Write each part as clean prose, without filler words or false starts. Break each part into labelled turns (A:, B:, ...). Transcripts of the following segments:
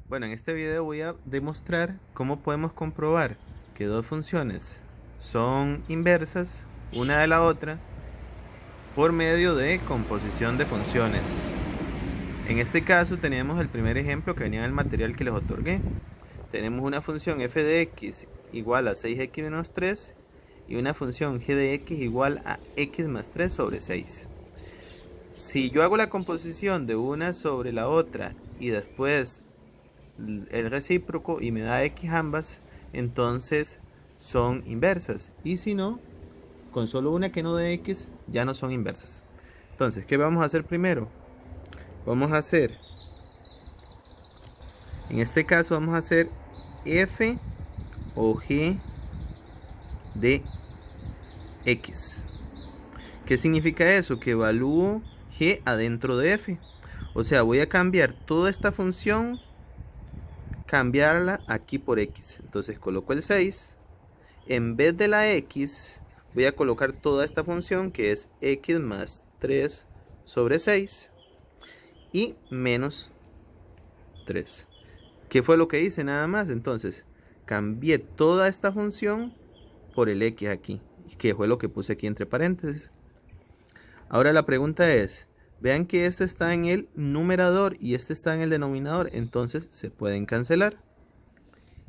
A: Bueno, en este video voy a demostrar cómo podemos comprobar que dos funciones son inversas una de la otra por medio de composición de funciones. En este caso tenemos el primer ejemplo que venía en el material que les otorgué. Tenemos una función f de x igual a 6x menos 3 y una función g de x igual a x más 3 sobre 6. Si yo hago la composición de una sobre la otra y después el recíproco y me da x ambas, entonces son inversas. Y si no, con solo una que no dé x, ya no son inversas. Entonces, ¿qué vamos a hacer primero? Vamos a hacer, en este caso vamos a hacer f o g de x. ¿Qué significa eso? Que evalúo g adentro de f. O sea, voy a cambiar toda esta función, cambiarla aquí por x. Entonces coloco el 6. En vez de la x, voy a colocar toda esta función que es x más 3 sobre 6 y menos 3. ¿Qué fue lo que hice? Nada más. Entonces, cambié toda esta función por el x aquí, que fue lo que puse aquí entre paréntesis. Ahora la pregunta es, vean que este está en el numerador y este está en el denominador, entonces se pueden cancelar.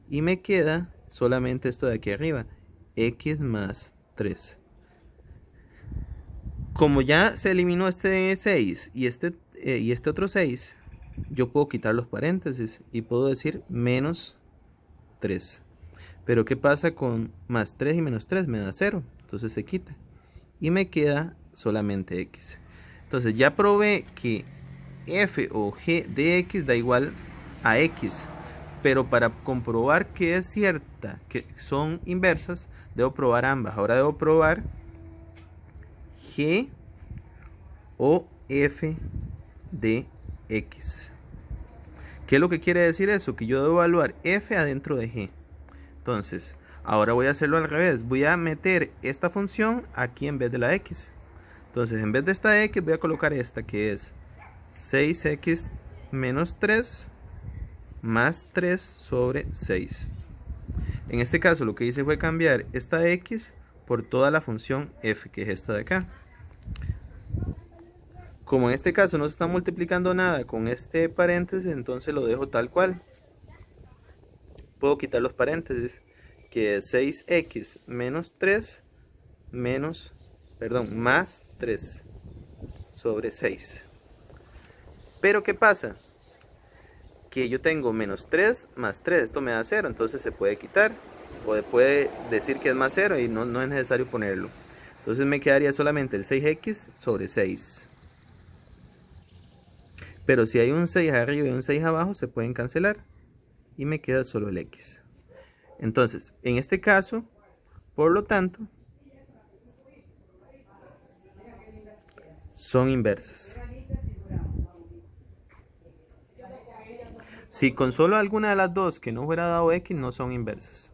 A: Y me queda solamente esto de aquí arriba, x más 3. Como ya se eliminó este 6 y este otro 6, yo puedo quitar los paréntesis y puedo decir menos 3. Pero ¿qué pasa con más 3 y menos 3? Me da 0, entonces se quita. Y me queda solamente x. Entonces ya probé que f o g de x da igual a x. Pero para comprobar que es cierta, que son inversas, debo probar ambas. Ahora debo probar g o f de x. ¿Qué es lo que quiere decir eso? Que yo debo evaluar f adentro de g. Entonces, ahora voy a hacerlo al revés. Voy a meter esta función aquí en vez de la x. Entonces, en vez de esta x, voy a colocar esta que es 6x menos 3 más 3 sobre 6. En este caso, lo que hice fue cambiar esta x por toda la función f, que es esta de acá. Como en este caso no se está multiplicando nada con este paréntesis, entonces lo dejo tal cual. Puedo quitar los paréntesis, que es 6x menos 3 más 3 sobre 6. Pero ¿qué pasa? Que yo tengo menos 3 más 3, esto me da 0, entonces se puede quitar. O puede decir que es más 0 y no es necesario ponerlo. Entonces me quedaría solamente el 6x sobre 6. Pero si hay un 6 arriba y un 6 abajo, se pueden cancelar. Y me queda solo el x. Entonces, en este caso, por lo tanto, son inversas. Si con solo alguna de las dos que no fuera dado x, no son inversas.